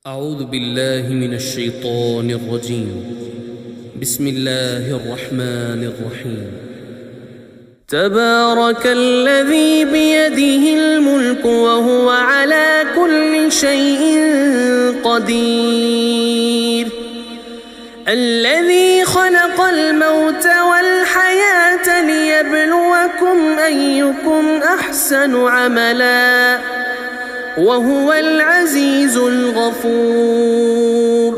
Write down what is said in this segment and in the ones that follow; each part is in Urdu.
أعوذ بالله من الشيطان الرجيم بسم الله الرحمن الرحيم تبارك الذي بيده الملك وهو على كل شيء قدير الذي خلق الموت والحياة ليبلوكم أيكم أحسن عملا وهو العزيز الغفور۔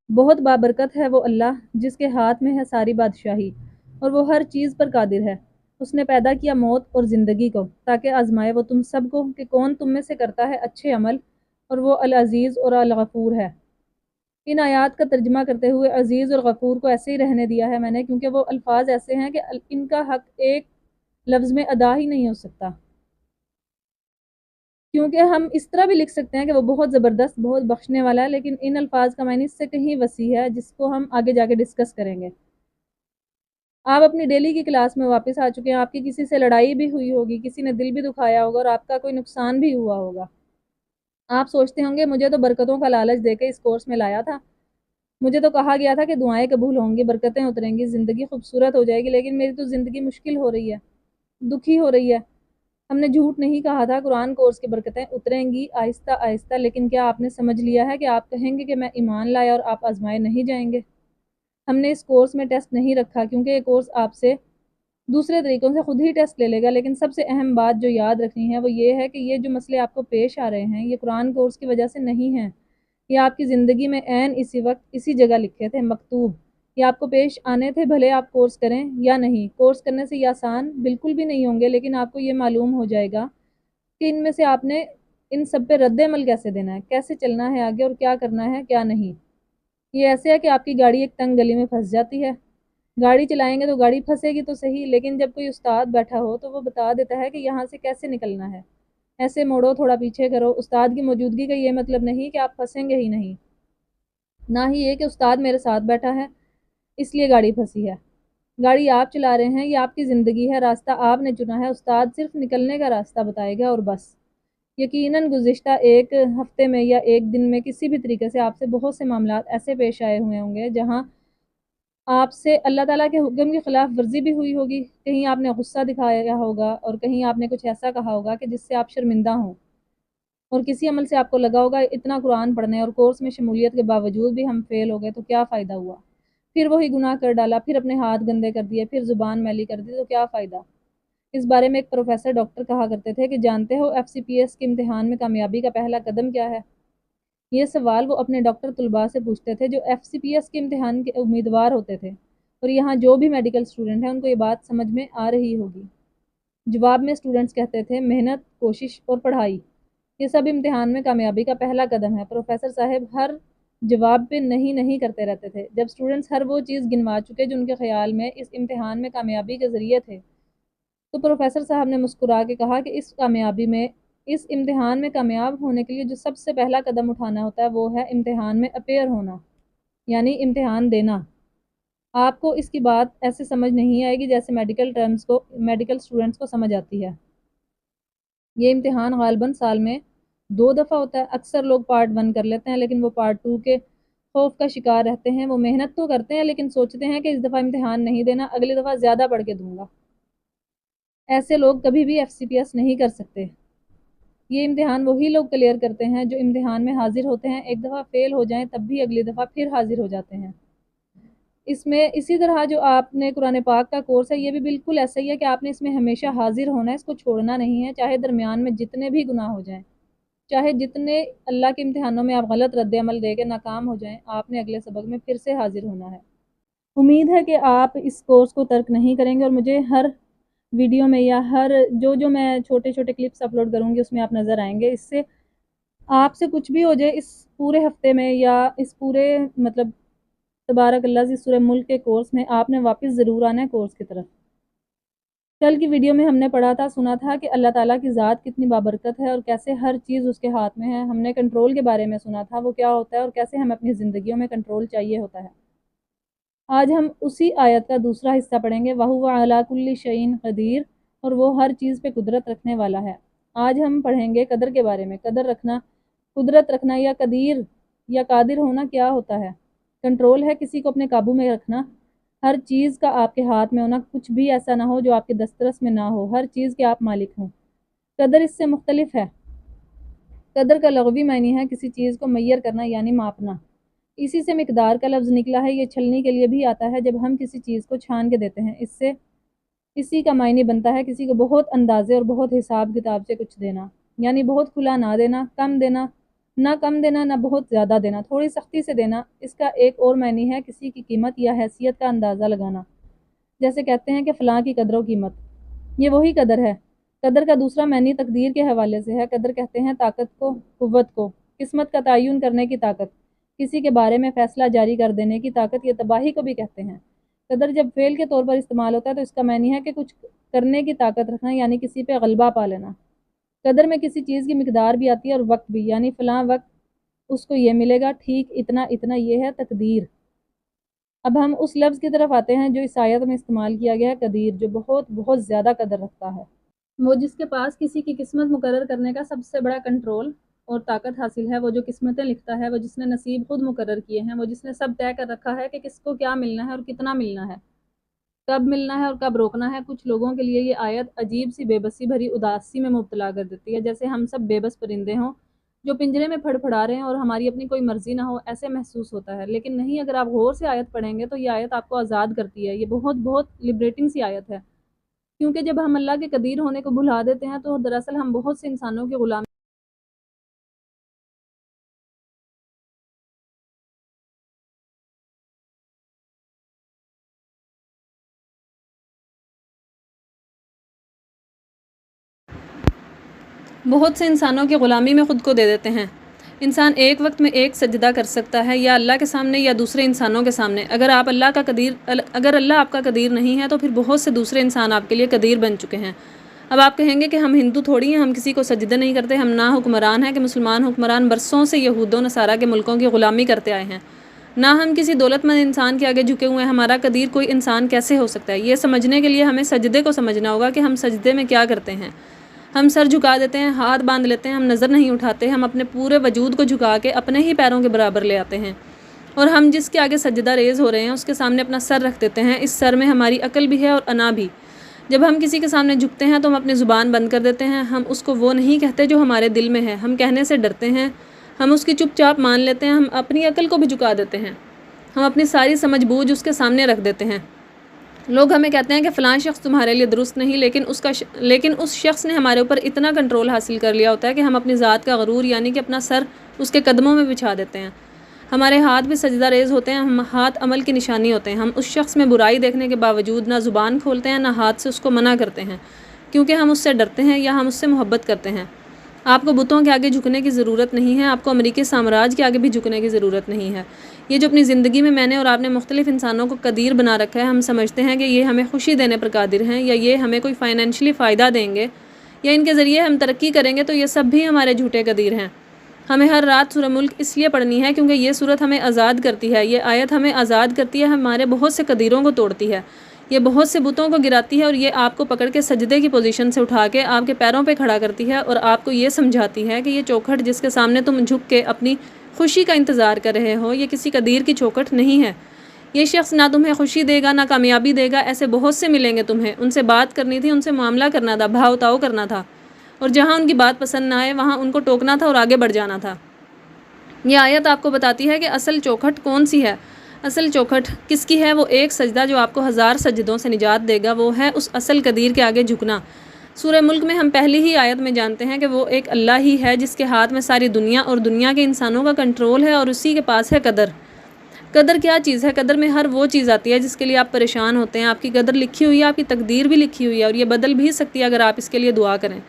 بہت بابرکت ہے وہ اللہ جس کے ہاتھ میں ہے ساری بادشاہی اور وہ ہر چیز پر قادر ہے۔ اس نے پیدا کیا موت اور زندگی کو تاکہ آزمائے وہ تم سب کو کہ کون تم میں سے کرتا ہے اچھے عمل، اور وہ العزیز اور الغفور ہے۔ ان آیات کا ترجمہ کرتے ہوئے عزیز اور غفور کو ایسے ہی رہنے دیا ہے میں نے، کیونکہ وہ الفاظ ایسے ہیں کہ ان کا حق ایک لفظ میں ادا ہی نہیں ہو سکتا، کیونکہ ہم اس طرح بھی لکھ سکتے ہیں کہ وہ بہت زبردست، بہت بخشنے والا ہے، لیکن ان الفاظ کا معنی اس سے کہیں وسیع ہے جس کو ہم آگے جا کے ڈسکس کریں گے۔ آپ اپنی ڈیلی کی کلاس میں واپس آ چکے ہیں، آپ کی کسی سے لڑائی بھی ہوئی ہوگی، کسی نے دل بھی دکھایا ہوگا اور آپ کا کوئی نقصان بھی ہوا ہوگا۔ آپ سوچتے ہوں گے مجھے تو برکتوں کا لالچ دے کے اس کورس میں لایا تھا، مجھے تو کہا گیا تھا کہ دعائیں قبول ہوں گی، برکتیں اتریں گی، زندگی خوبصورت ہو جائے گی، لیکن میری تو زندگی مشکل ہو رہی ہے، دکھی ہو رہی ہے۔ ہم نے جھوٹ نہیں کہا تھا، قرآن کورس کی برکتیں اتریں گی آہستہ آہستہ، لیکن کیا آپ نے سمجھ لیا ہے کہ آپ کہیں گے کہ میں ایمان لایا اور آپ آزمائے نہیں جائیں گے؟ ہم نے اس کورس میں ٹیسٹ نہیں رکھا، کیونکہ یہ کورس آپ سے دوسرے طریقوں سے خود ہی ٹیسٹ لے لے گا، لیکن سب سے اہم بات جو یاد رکھنی ہے وہ یہ ہے کہ یہ جو مسئلے آپ کو پیش آ رہے ہیں یہ قرآن کورس کی وجہ سے نہیں ہیں، یہ آپ کی زندگی میں عین اسی وقت اسی جگہ لکھے تھے، مکتوب، یہ آپ کو پیش آنے تھے، بھلے آپ کورس کریں یا نہیں۔ کورس کرنے سے یہ آسان بالکل بھی نہیں ہوں گے، لیکن آپ کو یہ معلوم ہو جائے گا کہ ان میں سے آپ نے ان سب پہ رد عمل کیسے دینا ہے، کیسے چلنا ہے آگے، اور کیا کرنا ہے کیا نہیں۔ یہ ایسے ہے کہ آپ کی گاڑی ایک تنگ گلی میں پھنس جاتی ہے، گاڑی چلائیں گے تو گاڑی پھنسے گی تو صحیح، لیکن جب کوئی استاد بیٹھا ہو تو وہ بتا دیتا ہے کہ یہاں سے کیسے نکلنا ہے، ایسے موڑو، تھوڑا پیچھے کرو۔ استاد کی موجودگی کا یہ مطلب نہیں کہ آپ پھنسیں گے ہی نہیں، نہ ہی یہ کہ استاد میرے ساتھ بیٹھا ہے اس لیے گاڑی پھنسی ہے۔ گاڑی آپ چلا رہے ہیں، یہ آپ کی زندگی ہے، راستہ آپ نے چنا ہے، استاد صرف نکلنے کا راستہ بتائے گا اور بس۔ یقیناً گزشتہ ایک ہفتے میں یا ایک دن میں کسی بھی طریقے سے آپ سے بہت سے معاملات ایسے پیش آئے ہوئے ہوں گے جہاں آپ سے اللہ تعالیٰ کے حکم کی خلاف ورزی بھی ہوئی ہوگی، کہیں آپ نے غصہ دکھایا ہوگا اور کہیں آپ نے کچھ ایسا کہا ہوگا کہ جس سے آپ شرمندہ ہوں، اور کسی عمل سے آپ کو لگا ہوگا اتنا قرآن پڑھنے اور کورس میں شمولیت کے باوجود بھی ہم فیل ہو گئے تو کیا فائدہ ہوا، پھر وہی گناہ کر ڈالا، پھر اپنے ہاتھ گندے کر دیے، پھر زبان میلی کر دی تو کیا فائدہ۔ اس بارے میں ایک پروفیسر ڈاکٹر کہا کرتے تھے کہ جانتے ہو ایف سی پی ایس کے امتحان میں کامیابی کا پہلا قدم کیا ہے؟ یہ سوال وہ اپنے ڈاکٹر طلباء سے پوچھتے تھے جو ایف سی پی ایس کے امتحان کے امیدوار ہوتے تھے، اور یہاں جو بھی میڈیکل اسٹوڈنٹ ہیں ان کو یہ بات سمجھ میں آ رہی ہوگی۔ جواب میں اسٹوڈنٹس کہتے تھے محنت، کوشش اور پڑھائی، یہ سب امتحان میں کامیابی کا پہلا قدم ہے۔ پروفیسر صاحب ہر جواب پہ نہیں نہیں کرتے رہتے تھے۔ جب اسٹوڈنٹس ہر وہ چیز گنوا چکے جو ان کے خیال میں اس امتحان میں کامیابی کے ذریعے تھے، تو پروفیسر صاحب نے مسکرا کے کہا کہ اس امتحان میں کامیاب ہونے کے لیے جو سب سے پہلا قدم اٹھانا ہوتا ہے وہ ہے امتحان میں اپیئر ہونا، یعنی امتحان دینا۔ آپ کو اس کی بات ایسے سمجھ نہیں آئے گی جیسے میڈیکل اسٹوڈنٹس کو سمجھ آتی ہے۔ یہ امتحان غالباً سال میں 2 دفعہ ہوتا ہے۔ اکثر لوگ پارٹ 1 کر لیتے ہیں لیکن وہ پارٹ 2 کے خوف کا شکار رہتے ہیں۔ وہ محنت تو کرتے ہیں لیکن سوچتے ہیں کہ اس دفعہ امتحان نہیں دینا، اگلی دفعہ زیادہ پڑھ کے دوں گا۔ ایسے لوگ کبھی بھی ایف سی پی ایس نہیں کر سکتے۔ یہ امتحان وہی لوگ کلیئر کرتے ہیں جو امتحان میں حاضر ہوتے ہیں، ایک دفعہ فیل ہو جائیں تب بھی اگلی دفعہ پھر حاضر ہو جاتے ہیں۔ اس میں اسی طرح جو آپ نے قرآن پاک کا کورس ہے یہ بھی بالکل ایسا ہی ہے کہ آپ نے اس میں ہمیشہ حاضر ہونا ہے، اس کو چھوڑنا نہیں ہے، چاہے درمیان میں جتنے بھی گناہ ہو جائیں، چاہے جتنے اللہ کے امتحانوں میں آپ غلط رد عمل دے کے ناکام ہو جائیں، آپ نے اگلے سبق میں پھر سے حاضر ہونا ہے۔ امید ہے کہ آپ اس کورس کو ترک نہیں کریں گے اور مجھے ہر ویڈیو میں یا ہر جو میں چھوٹے چھوٹے کلپس اپلوڈ کروں گی اس میں آپ نظر آئیں گے۔ اس سے آپ سے کچھ بھی ہو جائے اس پورے ہفتے میں یا اس پورے تبارک اللہ سے سورہ ملک کے کورس میں، آپ نے واپس ضرور آنا ہے کورس کی طرف۔ کل کی ویڈیو میں ہم نے پڑھا تھا، سنا تھا کہ اللہ تعالیٰ کی ذات کتنی بابرکت ہے اور کیسے ہر چیز اس کے ہاتھ میں ہے۔ ہم نے کنٹرول کے بارے میں سنا تھا، وہ کیا ہوتا ہے اور کیسے ہمیں اپنی زندگیوں میں کنٹرول چاہیے ہوتا ہے۔ آج ہم اسی آیت کا دوسرا حصہ پڑھیں گے، وَهُوَ عَلَىٰ كُلِّ شَيْءٍ قَدِيرٌ، اور وہ ہر چیز پہ قدرت رکھنے والا ہے۔ آج ہم پڑھیں گے قدر کے بارے میں، قدر رکھنا قدرت رکھنا یا قدیر یا قادر ہونا کیا ہوتا ہے؟ کنٹرول ہے کسی کو اپنے قابو میں رکھنا، ہر چیز کا آپ کے ہاتھ میں ہونا، کچھ بھی ایسا نہ ہو جو آپ کے دسترس میں نہ ہو، ہر چیز کے آپ مالک ہوں۔ قدر اس سے مختلف ہے۔ قدر کا لغوی معنی ہے کسی چیز کو میسر کرنا یعنی ماپنا۔ اسی سے مقدار کا لفظ نکلا ہے۔ یہ چھلنی کے لیے بھی آتا ہے جب ہم کسی چیز کو چھان کے دیتے ہیں۔ اسی کا معنی بنتا ہے کسی کو بہت اندازے اور بہت حساب کتاب سے کچھ دینا، یعنی بہت کھلا نہ دینا، نہ کم دینا نہ بہت زیادہ دینا، تھوڑی سختی سے دینا۔ اس کا ایک اور معنی ہے کسی کی قیمت یا حیثیت کا اندازہ لگانا، جیسے کہتے ہیں کہ فلاں کی قدر و قیمت، یہ وہی قدر ہے۔ قدر کا دوسرا معنی تقدیر کے حوالے سے ہے۔ قدر کہتے ہیں طاقت کو، قوت کو، قسمت کا تعین کرنے کی طاقت، کسی کے بارے میں فیصلہ جاری کر دینے کی طاقت، یہ تباہی کو بھی کہتے ہیں۔ قدر جب فعل کے طور پر استعمال ہوتا ہے تو اس کا معنی ہے کہ کچھ کرنے کی طاقت رکھنا، یعنی کسی پہ غلبہ پا لینا۔ قدر میں کسی چیز کی مقدار بھی آتی ہے اور وقت بھی، یعنی فلاں وقت اس کو یہ ملے گا، ٹھیک اتنا، یہ ہے تقدیر۔ اب ہم اس لفظ کی طرف آتے ہیں جو اس آیت میں استعمال کیا گیا ہے، قدیر، جو بہت زیادہ قدر رکھتا ہے۔ وہ جس کے پاس کسی کی قسمت مقرر کرنے کا سب سے بڑا کنٹرول اور طاقت حاصل ہے، وہ جو قسمتیں لکھتا ہے، وہ جس نے نصیب خود مقرر کیے ہیں، وہ جس نے سب طے کر رکھا ہے کہ کس کو کیا ملنا ہے اور کتنا ملنا ہے، کب ملنا ہے اور کب روکنا ہے۔ کچھ لوگوں کے لیے یہ آیت عجیب سی بے بسی بھری اداسی میں مبتلا کر دیتی ہے، جیسے ہم سب بے بس پرندے ہوں جو پنجرے میں پھڑ پھڑا رہے ہیں اور ہماری اپنی کوئی مرضی نہ ہو، ایسے محسوس ہوتا ہے۔ لیکن نہیں، اگر آپ غور سے آیت پڑھیں گے تو یہ آیت آپ کو آزاد کرتی ہے۔ یہ بہت لبریٹنگ سی آیت ہے، کیونکہ جب ہم اللہ کے قدیر ہونے کو بھلا دیتے ہیں تو دراصل ہم بہت سے انسانوں کے غلام بہت سے انسانوں کی غلامی میں خود کو دے دیتے ہیں۔ انسان ایک وقت میں ایک سجدہ کر سکتا ہے، یا اللہ کے سامنے یا دوسرے انسانوں کے سامنے۔ اگر اللہ آپ کا قدیر نہیں ہے تو پھر بہت سے دوسرے انسان آپ کے لیے قدیر بن چکے ہیں۔ اب آپ کہیں گے کہ ہم ہندو تھوڑی ہیں، ہم کسی کو سجدے نہیں کرتے، ہم نہ حکمران ہیں کہ مسلمان حکمران برسوں سے یہود و نصارہ کے ملکوں کی غلامی کرتے آئے ہیں، نہ ہم کسی دولت مند انسان کے آگے جھکے ہوئے ہیں، ہمارا قدیر کوئی انسان کیسے ہو سکتا ہے؟ یہ سمجھنے کے لیے ہمیں سجدے کو سمجھنا ہوگا کہ ہم سجدے میں کیا کرتے ہیں۔ ہم سر جھکا دیتے ہیں، ہاتھ باندھ لیتے ہیں، ہم نظر نہیں اٹھاتے، ہم اپنے پورے وجود کو جھکا کے اپنے ہی پیروں کے برابر لے آتے ہیں، اور ہم جس کے آگے سجدہ ریز ہو رہے ہیں اس کے سامنے اپنا سر رکھ دیتے ہیں۔ اس سر میں ہماری عقل بھی ہے اور انا بھی۔ جب ہم کسی کے سامنے جھکتے ہیں تو ہم اپنی زبان بند کر دیتے ہیں، ہم اس کو وہ نہیں کہتے جو ہمارے دل میں ہے، ہم کہنے سے ڈرتے ہیں، ہم اس کی چپ چاپ مان لیتے ہیں، ہم اپنی عقل کو بھی جھکا دیتے ہیں، ہم اپنی ساری سمجھ بوجھ اس کے سامنے رکھ دیتے ہیں۔ لوگ ہمیں کہتے ہیں کہ فلاں شخص تمہارے لیے درست نہیں، لیکن اس شخص نے ہمارے اوپر اتنا کنٹرول حاصل کر لیا ہوتا ہے کہ ہم اپنی ذات کا غرور، یعنی کہ اپنا سر اس کے قدموں میں بچھا دیتے ہیں۔ ہمارے ہاتھ بھی سجدہ ریز ہوتے ہیں، ہم ہاتھ عمل کی نشانی ہوتے ہیں، ہم اس شخص میں برائی دیکھنے کے باوجود نہ زبان کھولتے ہیں نہ ہاتھ سے اس کو منع کرتے ہیں، کیونکہ ہم اس سے ڈرتے ہیں یا ہم اس سے محبت کرتے ہیں۔ آپ کو بتوں کے آگے جھکنے کی ضرورت نہیں ہے، آپ کو امریکی سامراج کے آگے بھی جھکنے کی ضرورت نہیں ہے۔ یہ جو اپنی زندگی میں نے اور آپ نے مختلف انسانوں کو قدیر بنا رکھا ہے، ہم سمجھتے ہیں کہ یہ ہمیں خوشی دینے پر قادر ہیں، یا یہ ہمیں کوئی فائنینشلی فائدہ دیں گے، یا ان کے ذریعے ہم ترقی کریں گے، تو یہ سب بھی ہمارے جھوٹے قدیر ہیں۔ ہمیں ہر رات سورہ ملک اس لیے پڑھنی ہے کیونکہ یہ سورت ہمیں آزاد کرتی ہے، یہ آیت ہمیں آزاد کرتی ہے، ہمارے بہت سے قدیروں کو توڑتی ہے، یہ بہت سے بتوں کو گراتی ہے، اور یہ آپ کو پکڑ کے سجدے کی پوزیشن سے اٹھا کے آپ کے پیروں پہ کھڑا کرتی ہے، اور آپ کو یہ سمجھاتی ہے کہ یہ چوکھٹ جس کے سامنے تم جھک کے اپنی خوشی کا انتظار کر رہے ہو، یہ کسی قدیر کی چوکھٹ نہیں ہے۔ یہ شخص نہ تمہیں خوشی دے گا نہ کامیابی دے گا، ایسے بہت سے ملیں گے تمہیں، ان سے بات کرنی تھی، ان سے معاملہ کرنا تھا، بھاؤ تاؤ کرنا تھا، اور جہاں ان کی بات پسند نہ آئے وہاں ان کو ٹوکنا تھا اور آگے بڑھ جانا تھا۔ یہ آیت آپ کو بتاتی ہے کہ اصل چوکھٹ کون سی ہے۔ اصل چوکھٹ کس کی ہے؟ وہ ایک سجدہ جو آپ کو 1000 سجدوں سے نجات دے گا، وہ ہے اس اصل قدیر کے آگے جھکنا۔ سورہ ملک میں ہم پہلی ہی آیت میں جانتے ہیں کہ وہ ایک اللہ ہی ہے جس کے ہاتھ میں ساری دنیا اور دنیا کے انسانوں کا کنٹرول ہے، اور اسی کے پاس ہے قدر۔ قدر کیا چیز ہے؟ قدر میں ہر وہ چیز آتی ہے جس کے لیے آپ پریشان ہوتے ہیں۔ آپ کی قدر لکھی ہوئی ہے، آپ کی تقدیر بھی لکھی ہوئی ہے، اور یہ بدل بھی سکتی ہے اگر آپ اس کے لیے دعا کریں،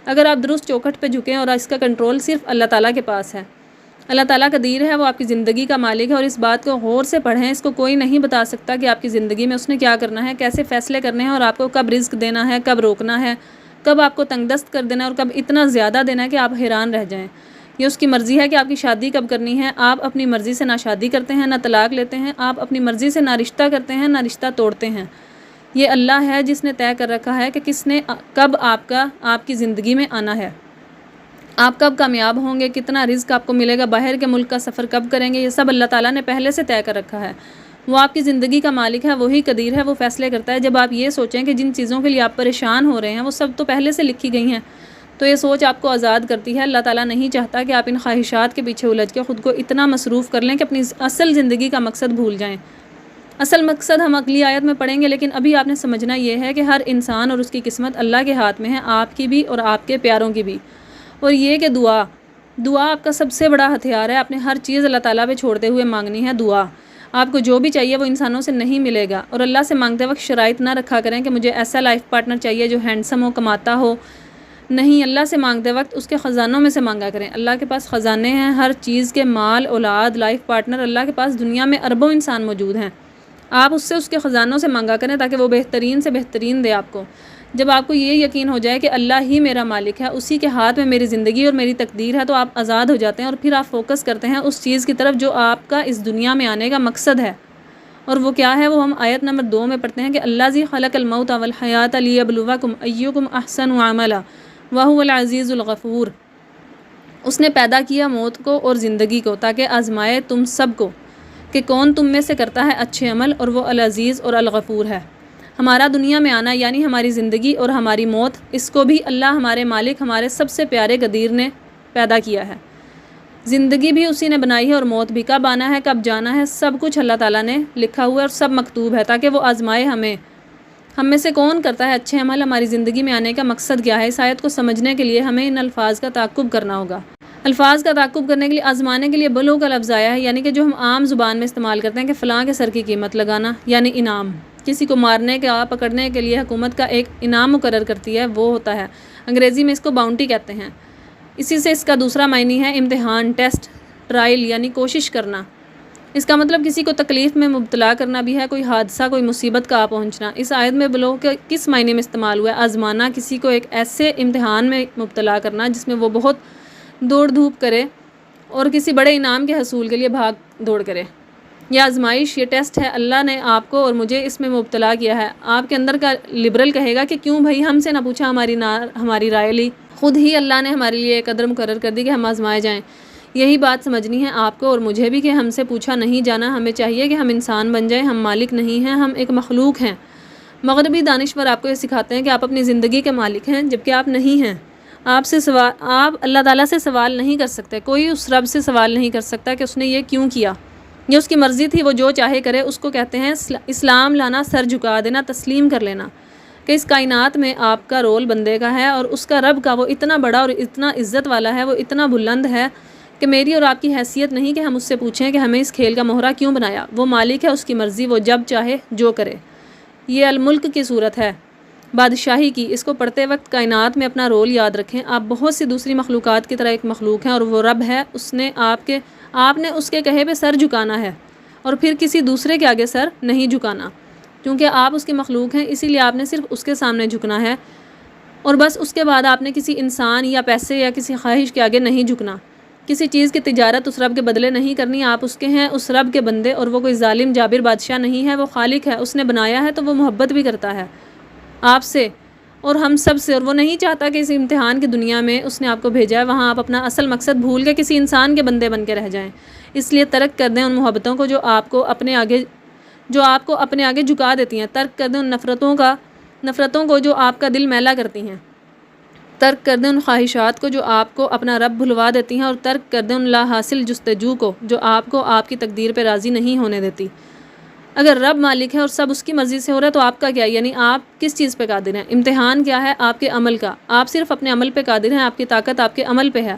اگر آپ درست چوکھٹ پہ جھکیں، اور اس کا کنٹرول صرف اللہ تعالیٰ کے پاس ہے۔ اللہ تعالیٰ قدیر ہے، وہ آپ کی زندگی کا مالک ہے، اور اس بات کو غور سے پڑھیں، اس کو کوئی نہیں بتا سکتا کہ آپ کی زندگی میں اس نے کیا کرنا ہے، کیسے فیصلے کرنے ہیں، اور آپ کو کب رزق دینا ہے، کب روکنا ہے، کب آپ کو تنگ دست کر دینا ہے، اور کب اتنا زیادہ دینا ہے کہ آپ حیران رہ جائیں۔ یہ اس کی مرضی ہے کہ آپ کی شادی کب کرنی ہے۔ آپ اپنی مرضی سے نہ شادی کرتے ہیں نہ طلاق لیتے ہیں، آپ اپنی مرضی سے نہ رشتہ کرتے ہیں نہ رشتہ توڑتے ہیں۔ یہ اللہ ہے جس نے طے کر رکھا ہے کہ کس نے کب آپ کی زندگی میں آنا ہے۔ آپ کب کامیاب ہوں گے، کتنا رزق آپ کو ملے گا، باہر کے ملک کا سفر کب کریں گے، یہ سب اللہ تعالیٰ نے پہلے سے طے کر رکھا ہے۔ وہ آپ کی زندگی کا مالک ہے، وہی قدیر ہے، وہ فیصلے کرتا ہے۔ جب آپ یہ سوچیں کہ جن چیزوں کے لیے آپ پریشان ہو رہے ہیں وہ سب تو پہلے سے لکھی گئی ہیں، تو یہ سوچ آپ کو آزاد کرتی ہے۔ اللہ تعالیٰ نہیں چاہتا کہ آپ ان خواہشات کے پیچھے الجھ کے خود کو اتنا مصروف کر لیں کہ اپنی اصل زندگی کا مقصد بھول جائیں۔ اصل مقصد ہم اگلی آیت میں پڑھیں گے، لیکن ابھی آپ نے سمجھنا یہ ہے کہ ہر انسان اور اس کی قسمت اللہ کے ہاتھ میں ہے، آپ کی بھی اور آپ کے پیاروں کی بھی۔ اور یہ کہ دعا آپ کا سب سے بڑا ہتھیار ہے۔ آپ نے ہر چیز اللہ تعالیٰ پہ چھوڑتے ہوئے مانگنی ہے دعا۔ آپ کو جو بھی چاہیے وہ انسانوں سے نہیں ملے گا، اور اللہ سے مانگتے وقت شرائط نہ رکھا کریں کہ مجھے ایسا لائف پارٹنر چاہیے جو ہینڈسم ہو، کماتا ہو۔ نہیں، اللہ سے مانگتے وقت اس کے خزانوں میں سے مانگا کریں۔ اللہ کے پاس خزانے ہیں ہر چیز کے، مال، اولاد، لائف پارٹنر۔ اللہ کے پاس دنیا میں اربوں انسان موجود ہیں، آپ اس سے اس کے خزانوں سے مانگا کریں تاکہ وہ بہترین سے بہترین دے آپ کو۔ جب آپ کو یہ یقین ہو جائے کہ اللہ ہی میرا مالک ہے، اسی کے ہاتھ میں میری زندگی اور میری تقدیر ہے، تو آپ آزاد ہو جاتے ہیں، اور پھر آپ فوکس کرتے ہیں اس چیز کی طرف جو آپ کا اس دنیا میں آنے کا مقصد ہے۔ اور وہ کیا ہے؟ وہ ہم آیت نمبر 2 میں پڑھتے ہیں کہ اللہ ذی خلق الموت والحیات لیبلوکم ایکم احسن عملا وہو العزیز الغفور۔ اس نے پیدا کیا موت کو اور زندگی کو تاکہ آزمائے تم سب کو کہ کون تم میں سے کرتا ہے اچھے عمل، اور وہ العزیز اور الغفور ہے۔ ہمارا دنیا میں آنا یعنی ہماری زندگی اور ہماری موت، اس کو بھی اللہ ہمارے مالک، ہمارے سب سے پیارے قدیر نے پیدا کیا ہے۔ زندگی بھی اسی نے بنائی ہے، اور موت بھی۔ کب آنا ہے، کب جانا ہے، سب کچھ اللہ تعالیٰ نے لکھا ہوا ہے اور سب مکتوب ہے، تاکہ وہ آزمائے ہمیں، ہم میں سے کون کرتا ہے اچھے عمل۔ ہماری زندگی میں آنے کا مقصد کیا ہے، اس آیت کو سمجھنے کے لیے ہمیں ان الفاظ کا تعاقب کرنا ہوگا۔ الفاظ کا تعاقب کرنے کے لیے آزمانے کے لیے بلو کا لفظ آیا ہے، یعنی کہ جو ہم عام زبان میں استعمال کرتے ہیں کہ فلاں کے سر کی قیمت لگانا، یعنی انعام۔ کسی کو مارنے کا، پکڑنے کے لیے حکومت کا ایک انعام مقرر کرتی ہے، وہ ہوتا ہے، انگریزی میں اس کو باؤنٹی کہتے ہیں۔ اسی سے اس کا دوسرا معنی ہے امتحان، ٹیسٹ، ٹرائل، یعنی کوشش کرنا۔ اس کا مطلب کسی کو تکلیف میں مبتلا کرنا بھی ہے، کوئی حادثہ، کوئی مصیبت کا پہنچنا۔ اس آیت میں بلو کے کس معنی میں استعمال ہوا ہے؟ آزمانا، کسی کو ایک ایسے امتحان میں مبتلا کرنا جس میں وہ بہت دوڑ دھوپ کرے اور کسی بڑے انعام کے حصول کے لیے بھاگ دوڑ کرے۔ یہ آزمائش، یہ ٹیسٹ ہے، اللہ نے آپ کو اور مجھے اس میں مبتلا کیا ہے۔ آپ کے اندر کا لبرل کہے گا کہ کیوں بھائی ہم سے نہ پوچھا، ہماری رائے لی، خود ہی اللہ نے ہمارے لیے ایک قدر مقرر کر دی کہ ہم آزمائے جائیں۔ یہی بات سمجھنی ہے آپ کو اور مجھے بھی کہ ہم سے پوچھا نہیں جانا، ہمیں چاہیے کہ ہم انسان بن جائیں، ہم مالک نہیں ہیں، ہم ایک مخلوق ہیں۔ مغربی دانشور آپ کو یہ سکھاتے ہیں کہ آپ اپنی زندگی کے مالک ہیں، جبکہ آپ نہیں ہیں۔ آپ اللہ تعالیٰ سے سوال نہیں کر سکتے، کوئی اس رب سے سوال نہیں کر سکتا کہ اس نے یہ کیوں کیا، یہ اس کی مرضی تھی، وہ جو چاہے کرے۔ اس کو کہتے ہیں اسلام لانا، سر جھکا دینا، تسلیم کر لینا کہ اس کائنات میں آپ کا رول بندے کا ہے، اور اس کا رب کا وہ اتنا بڑا اور اتنا عزت والا ہے، وہ اتنا بلند ہے کہ میری اور آپ کی حیثیت نہیں کہ ہم اس سے پوچھیں کہ ہمیں اس کھیل کا مہرہ کیوں بنایا۔ وہ مالک ہے، اس کی مرضی، وہ جب چاہے جو کرے۔ یہ الملک کی صورت ہے، بادشاہی کی۔ اس کو پڑھتے وقت کائنات میں اپنا رول یاد رکھیں۔ آپ بہت سی دوسری مخلوقات کی طرح ایک مخلوق ہیں، اور وہ رب ہے، اس نے آپ نے اس کے کہے پہ سر جھکانا ہے، اور پھر کسی دوسرے کے آگے سر نہیں جھکانا، کیونکہ آپ اس کی مخلوق ہیں، اسی لیے آپ نے صرف اس کے سامنے جھکنا ہے، اور بس اس کے بعد آپ نے کسی انسان یا پیسے یا کسی خواہش کے آگے نہیں جھکنا۔ کسی چیز کی تجارت اس رب کے بدلے نہیں کرنی، آپ اس کے ہیں، اس رب کے بندے، اور وہ کوئی ظالم جابر بادشاہ نہیں ہے، وہ خالق ہے، اس نے بنایا ہے تو وہ محبت بھی کرتا ہے آپ سے اور ہم سب سے، اور وہ نہیں چاہتا کہ اس امتحان کی دنیا میں اس نے آپ کو بھیجا ہے وہاں آپ اپنا اصل مقصد بھول کے کسی انسان کے بندے بن کے رہ جائیں۔ اس لیے ترک کر دیں ان محبتوں کو جو آپ کو اپنے آگے جھکا دیتی ہیں، ترک کر دیں ان نفرتوں کو جو آپ کا دل میلا کرتی ہیں، ترک کر دیں ان خواہشات کو جو آپ کو اپنا رب بھلوا دیتی ہیں، اور ترک کر دیں ان لا حاصل جستجو کو جو آپ کو آپ کی تقدیر پہ راضی نہیں ہونے دیتی۔ اگر رب مالک ہے اور سب اس کی مرضی سے ہو رہا ہے تو آپ کا کیا، یعنی آپ کس چیز پہ قادر ہیں؟ امتحان کیا ہے؟ آپ کے عمل کا۔ آپ صرف اپنے عمل پہ قادر ہیں، آپ کی طاقت آپ کے عمل پہ ہے۔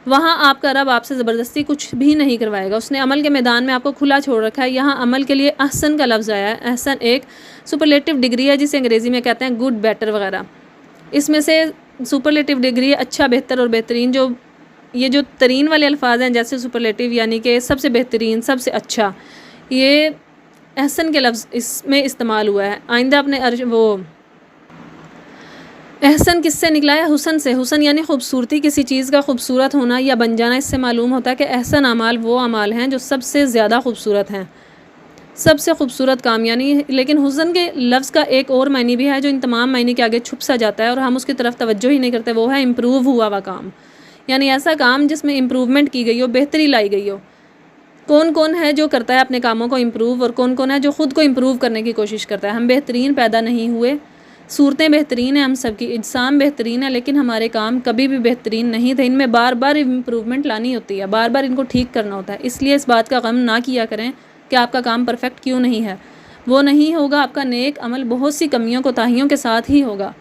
وہاں آپ کا رب آپ سے زبردستی کچھ بھی نہیں کروائے گا، اس نے عمل کے میدان میں آپ کو کھلا چھوڑ رکھا ہے۔ یہاں عمل کے لیے احسن کا لفظ آیا ہے۔ احسن ایک سپرلیٹو ڈگری ہے جسے انگریزی میں کہتے ہیں گڈ، بیٹر وغیرہ۔ اس میں سے سپرلیٹو ڈگری ہے اچھا، بہتر اور بہترین۔ جو ترین والے الفاظ ہیں جیسے سپرلیٹو یعنی کہ سب سے بہترین، سب سے اچھا، یہ احسن کے لفظ اس میں استعمال ہوا ہے۔ آئندہ اپنے احسن کس سے نکلا ہے؟ حسن سے۔ حسن یعنی خوبصورتی، کسی چیز کا خوبصورت ہونا یا بن جانا۔ اس سے معلوم ہوتا ہے کہ احسن اعمال وہ اعمال ہیں جو سب سے زیادہ خوبصورت ہیں، سب سے خوبصورت کام یعنی۔ لیکن حسن کے لفظ کا ایک اور معنی بھی ہے جو ان تمام معنی کے آگے چھپ سا جاتا ہے اور ہم اس کی طرف توجہ ہی نہیں کرتے، وہ ہے امپروو ہوا ہوا کام، یعنی ایسا کام جس میں امپروومنٹ کی گئی ہو، بہتری لائی گئی ہو۔ کون کون ہے جو کرتا ہے اپنے کاموں کو امپروو، اور کون کون ہے جو خود کو امپروو کرنے کی کوشش کرتا ہے۔ ہم بہترین پیدا نہیں ہوئے، صورتیں بہترین ہیں ہم سب کی، اجسام بہترین ہے، لیکن ہمارے کام کبھی بھی بہترین نہیں تھے۔ ان میں بار بار امپروومنٹ لانی ہوتی ہے، بار بار ان کو ٹھیک کرنا ہوتا ہے۔ اس لیے اس بات کا غم نہ کیا کریں کہ آپ کا کام پرفیکٹ کیوں نہیں ہے۔ وہ نہیں ہوگا، آپ کا نیک عمل بہت سی کمیوں کوتاہیوں کے ساتھ ہی ہوگا۔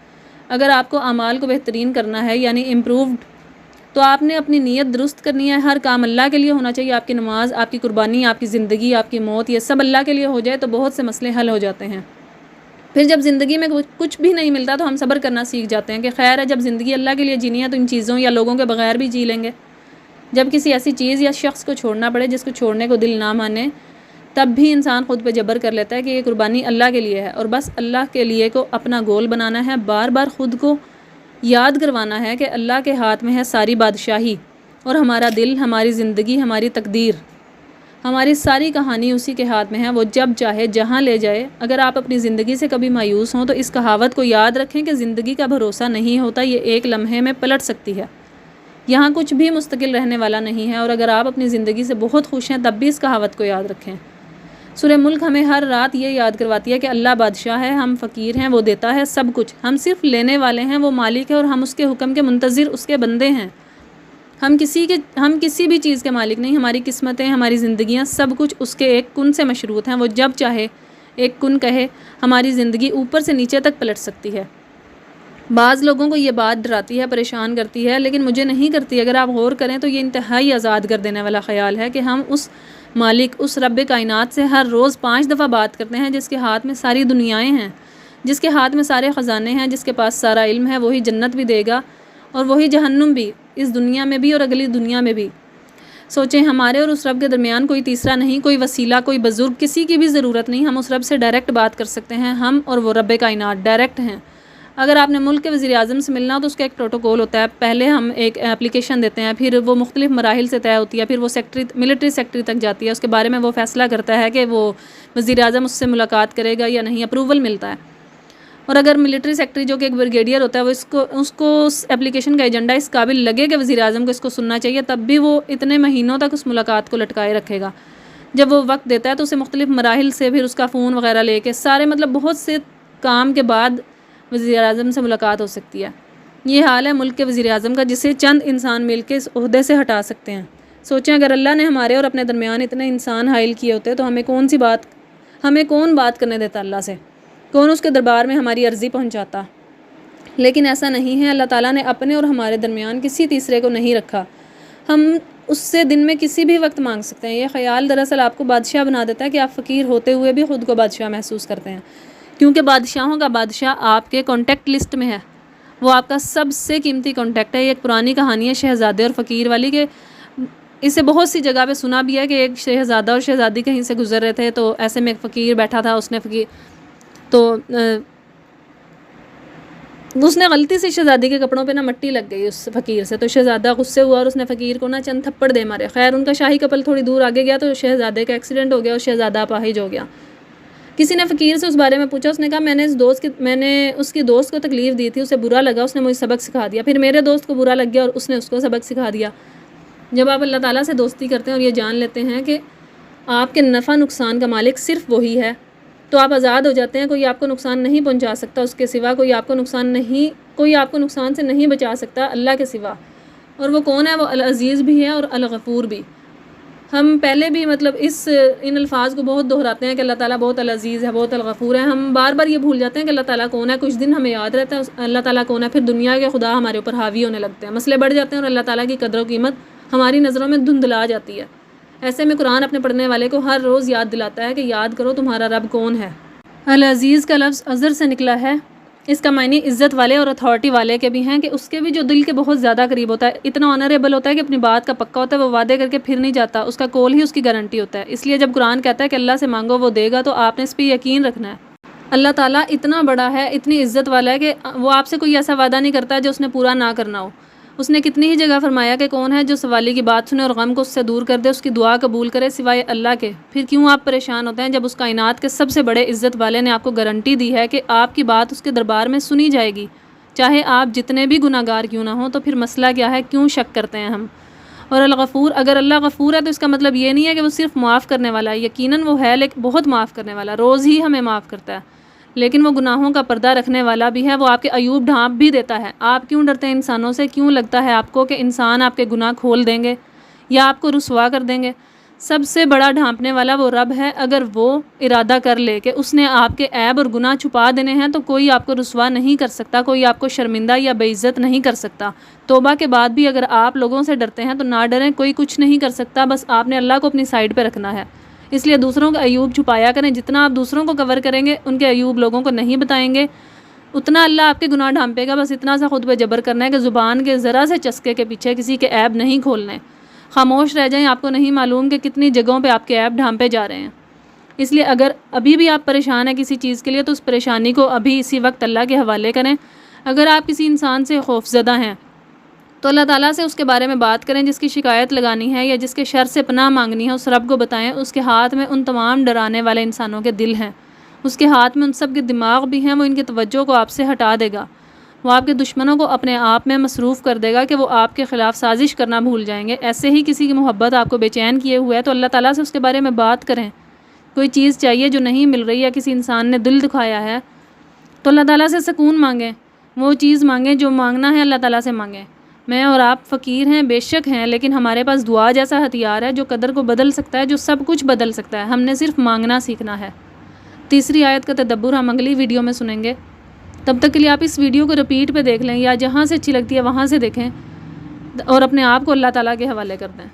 اگر آپ کو اعمال کو بہترین کرنا ہے، یعنی امپرووڈ، تو آپ نے اپنی نیت درست کرنی ہے۔ ہر کام اللہ کے لیے ہونا چاہیے۔ آپ کی نماز، آپ کی قربانی، آپ کی زندگی، آپ کی موت، یہ سب اللہ کے لیے ہو جائے تو بہت سے مسئلے حل ہو جاتے ہیں۔ پھر جب زندگی میں کچھ بھی نہیں ملتا تو ہم صبر کرنا سیکھ جاتے ہیں کہ خیر ہے، جب زندگی اللہ کے لیے جینی ہے تو ان چیزوں یا لوگوں کے بغیر بھی جی لیں گے۔ جب کسی ایسی چیز یا شخص کو چھوڑنا پڑے جس کو چھوڑنے کو دل نہ مانے، تب بھی انسان خود پہ جبر کر لیتا ہے کہ یہ قربانی اللہ کے لیے ہے، اور بس اللہ کے لیے کو اپنا گول بنانا ہے۔ بار بار خود کو یاد کروانا ہے کہ اللہ کے ہاتھ میں ہے ساری بادشاہی، اور ہمارا دل، ہماری زندگی، ہماری تقدیر، ہماری ساری کہانی اسی کے ہاتھ میں ہے۔ وہ جب چاہے جہاں لے جائے۔ اگر آپ اپنی زندگی سے کبھی مایوس ہوں تو اس کہاوت کو یاد رکھیں کہ زندگی کا بھروسہ نہیں ہوتا، یہ ایک لمحے میں پلٹ سکتی ہے۔ یہاں کچھ بھی مستقل رہنے والا نہیں ہے، اور اگر آپ اپنی زندگی سے بہت خوش ہیں تب بھی اس کہاوت کو یاد رکھیں۔ سورہ ملک ہمیں ہر رات یہ یاد کرواتی ہے کہ اللہ بادشاہ ہے، ہم فقیر ہیں، وہ دیتا ہے سب کچھ، ہم صرف لینے والے ہیں، وہ مالک ہے، اور ہم اس کے حکم کے منتظر اس کے بندے ہیں۔ ہم کسی بھی چیز کے مالک نہیں، ہماری قسمتیں، ہماری زندگیاں، سب کچھ اس کے ایک کن سے مشروط ہیں۔ وہ جب چاہے ایک کن کہے، ہماری زندگی اوپر سے نیچے تک پلٹ سکتی ہے۔ بعض لوگوں کو یہ بات ڈراتی ہے، پریشان کرتی ہے، لیکن مجھے نہیں کرتی۔ اگر آپ غور کریں تو یہ انتہائی آزاد کر دینے والا خیال ہے کہ ہم اس مالک، اس رب کائنات سے ہر روز 5 دفعہ بات کرتے ہیں، جس کے ہاتھ میں ساری دنیائیں ہیں، جس کے ہاتھ میں سارے خزانے ہیں، جس کے پاس سارا علم ہے۔ وہی جنت بھی دے گا اور وہی جہنم بھی، اس دنیا میں بھی اور اگلی دنیا میں بھی۔ سوچیں، ہمارے اور اس رب کے درمیان کوئی تیسرا نہیں، کوئی وسیلہ، کوئی بزرگ، کسی کی بھی ضرورت نہیں۔ ہم اس رب سے ڈائریکٹ بات کر سکتے ہیں، ہم اور وہ رب کائنات ڈائریکٹ ہیں۔ اگر آپ نے ملک کے وزیر اعظم سے ملنا ہو تو اس کا ایک پروٹوکول ہوتا ہے۔ پہلے ہم ایک اپلیکیشن دیتے ہیں، پھر وہ مختلف مراحل سے طے ہوتی ہے، پھر وہ ملٹری سیکٹری تک جاتی ہے، اس کے بارے میں وہ فیصلہ کرتا ہے کہ وہ وزیر اعظم اس سے ملاقات کرے گا یا نہیں، اپروول ملتا ہے۔ اور اگر ملٹری سیکٹری جو کہ ایک بریگیڈیئر ہوتا ہے، وہ اس کو اس اپلیکیشن کا ایجنڈا اس قابل لگے کہ وزیر اعظم کو اس کو سننا چاہیے، تب بھی وہ اتنے مہینوں تک اس ملاقات کو لٹکائے رکھے گا۔ جب وہ وقت دیتا ہے تو اسے مختلف مراحل سے پھر اس کا فون وغیرہ لے کے سارے بہت سے کام کے بعد وزیر اعظم سے ملاقات ہو سکتی ہے۔ یہ حال ہے ملک کے وزیر اعظم کا، جسے چند انسان مل کے اس عہدے سے ہٹا سکتے ہیں۔ سوچیں، اگر اللہ نے ہمارے اور اپنے درمیان اتنے انسان حائل کیے ہوتے تو ہمیں کون بات کرنے دیتا اللہ سے؟ کون اس کے دربار میں ہماری عرضی پہنچاتا؟ لیکن ایسا نہیں ہے۔ اللہ تعالیٰ نے اپنے اور ہمارے درمیان کسی تیسرے کو نہیں رکھا۔ ہم اس سے دن میں کسی بھی وقت مانگ سکتے ہیں۔ یہ خیال دراصل آپ کو بادشاہ بنا دیتا ہے کہ آپ فقیر ہوتے ہوئے بھی خود کو بادشاہ محسوس کرتے ہیں، کیونکہ بادشاہوں کا بادشاہ آپ کے کانٹیکٹ لسٹ میں ہے۔ وہ آپ کا سب سے قیمتی کانٹیکٹ ہے۔ یہ ایک پرانی کہانی ہے شہزادے اور فقیر والی، کہ اسے بہت سی جگہ پہ سنا بھی ہے کہ ایک شہزادہ اور شہزادی کہیں سے گزر رہے تھے، تو ایسے میں ایک فقیر بیٹھا تھا، اس نے غلطی سے شہزادی کے کپڑوں پہ مٹی لگ گئی اس فقیر سے، تو شہزادہ غصے ہوا اور اس نے فقیر کو چند تھپڑ دے مارے۔ خیر، ان کا شاہی کپل تھوڑی دور آگے گیا تو شہزادے کا ایکسیڈنٹ ہو گیا اور شہزادہ اپاہج ہو گیا۔ کسی نے فقیر سے اس بارے میں پوچھا، اس نے کہا میں نے اس کی دوست کو تکلیف دی تھی، اسے برا لگا، اس نے مجھے سبق سکھا دیا، پھر میرے دوست کو برا لگ گیا اور اس نے اس کو سبق سکھا دیا۔ جب آپ اللہ تعالیٰ سے دوستی کرتے ہیں اور یہ جان لیتے ہیں کہ آپ کے نفع نقصان کا مالک صرف وہی ہے، تو آپ آزاد ہو جاتے ہیں۔ کوئی آپ کو نقصان نہیں پہنچا سکتا اس کے سوا، کوئی آپ کو نقصان سے نہیں بچا سکتا اللہ کے سوا۔ اور وہ کون ہے؟ وہ العزیز بھی ہے اور الغفور بھی۔ ہم پہلے بھی ان الفاظ کو بہت دہراتے ہیں کہ اللہ تعالیٰ بہت العزیز ہے، بہت الغفور ہے۔ ہم بار بار یہ بھول جاتے ہیں کہ اللہ تعالیٰ کون ہے۔ کچھ دن ہمیں یاد رہتا ہے اللہ تعالیٰ کون ہے، پھر دنیا کے خدا ہمارے اوپر حاوی ہونے لگتے ہیں، مسئلے بڑھ جاتے ہیں اور اللہ تعالیٰ کی قدر و قیمت ہماری نظروں میں دھندلا جاتی ہے۔ ایسے میں قرآن اپنے پڑھنے والے کو ہر روز یاد دلاتا ہے کہ یاد کرو تمہارا رب کون ہے۔ العزیز کا لفظ عزر سے نکلا ہے۔ اس کا معنی عزت والے اور اتھارٹی والے کے بھی ہیں، کہ اس کے بھی جو دل کے بہت زیادہ قریب ہوتا ہے، اتنا آنریبل ہوتا ہے کہ اپنی بات کا پکا ہوتا ہے، وہ وعدے کر کے پھر نہیں جاتا، اس کا کول ہی اس کی گارنٹی ہوتا ہے۔ اس لیے جب قرآن کہتا ہے کہ اللہ سے مانگو وہ دے گا، تو آپ نے اس پہ یقین رکھنا ہے۔ اللہ تعالیٰ اتنا بڑا ہے، اتنی عزت والا ہے کہ وہ آپ سے کوئی ایسا وعدہ نہیں کرتا جو اس نے پورا نہ کرنا ہو۔ اس نے کتنی ہی جگہ فرمایا کہ کون ہے جو سوالی کی بات سنے اور غم کو اس سے دور کر دے، اس کی دعا قبول کرے سوائے اللہ کے۔ پھر کیوں آپ پریشان ہوتے ہیں جب اس کائنات کے سب سے بڑے عزت والے نے آپ کو گارنٹی دی ہے کہ آپ کی بات اس کے دربار میں سنی جائے گی؟ چاہے آپ جتنے بھی گناہ گار کیوں نہ ہوں. تو پھر مسئلہ کیا ہے؟ کیوں شک کرتے ہیں ہم؟ اور الغفور، اگر اللہ غفور ہے تو اس کا مطلب یہ نہیں ہے کہ وہ صرف معاف کرنے والا ہے. یقیناً وہ ہے، لیکن بہت معاف کرنے والا، روز ہی ہمیں معاف کرتا ہے. لیکن وہ گناہوں کا پردہ رکھنے والا بھی ہے، وہ آپ کے عیوب ڈھانپ بھی دیتا ہے. آپ کیوں ڈرتے ہیں انسانوں سے؟ کیوں لگتا ہے آپ کو کہ انسان آپ کے گناہ کھول دیں گے یا آپ کو رسوا کر دیں گے؟ سب سے بڑا ڈھانپنے والا وہ رب ہے. اگر وہ ارادہ کر لے کہ اس نے آپ کے عیب اور گناہ چھپا دینے ہیں تو کوئی آپ کو رسوا نہیں کر سکتا، کوئی آپ کو شرمندہ یا بے عزت نہیں کر سکتا. توبہ کے بعد بھی اگر آپ لوگوں سے ڈرتے ہیں تو نہ ڈریں، کوئی کچھ نہیں کر سکتا. بس آپ نے اللہ کو اپنی سائیڈ پہ رکھنا ہے. اس لیے دوسروں کے عیوب چھپایا کریں. جتنا آپ دوسروں کو کور کریں گے، ان کے عیوب لوگوں کو نہیں بتائیں گے، اتنا اللہ آپ کے گناہ ڈھانپے گا. بس اتنا سا خود پہ جبر کرنا ہے کہ زبان کے ذرا سے چسکے کے پیچھے کسی کے عیب نہیں کھولنے. خاموش رہ جائیں. آپ کو نہیں معلوم کہ کتنی جگہوں پہ آپ کے عیب ڈھانپے جا رہے ہیں. اس لیے اگر ابھی بھی آپ پریشان ہیں کسی چیز کے لیے تو اس پریشانی کو ابھی اسی وقت اللہ کے حوالے کریں. اگر آپ کسی انسان سے خوف زدہ ہیں تو اللہ تعالیٰ سے اس کے بارے میں بات کریں. جس کی شکایت لگانی ہے یا جس کے شر سے پناہ مانگنی ہے، اس رب کو بتائیں. اس کے ہاتھ میں ان تمام ڈرانے والے انسانوں کے دل ہیں، اس کے ہاتھ میں ان سب کے دماغ بھی ہیں. وہ ان کی توجہ کو آپ سے ہٹا دے گا. وہ آپ کے دشمنوں کو اپنے آپ میں مصروف کر دے گا کہ وہ آپ کے خلاف سازش کرنا بھول جائیں گے. ایسے ہی کسی کی محبت آپ کو بے چین کیے ہوئے ہے تو اللہ تعالیٰ سے اس کے بارے میں بات کریں. کوئی چیز چاہیے جو نہیں مل رہی ہے، کسی انسان نے دل دکھایا ہے، تو اللہ تعالیٰ سے سکون مانگیں. وہ چیز مانگیں جو مانگنا ہے، اللہ تعالیٰ سے مانگیں. میں اور آپ فقیر ہیں، بے شک ہیں، لیکن ہمارے پاس دعا جیسا ہتھیار ہے جو قدر کو بدل سکتا ہے، جو سب کچھ بدل سکتا ہے. ہم نے صرف مانگنا سیکھنا ہے. تیسری آیت کا تدبر ہم اگلی ویڈیو میں سنیں گے. تب تک کے لیے آپ اس ویڈیو کو رپیٹ پہ دیکھ لیں یا جہاں سے اچھی لگتی ہے وہاں سے دیکھیں اور اپنے آپ کو اللہ تعالیٰ کے حوالے کر دیں.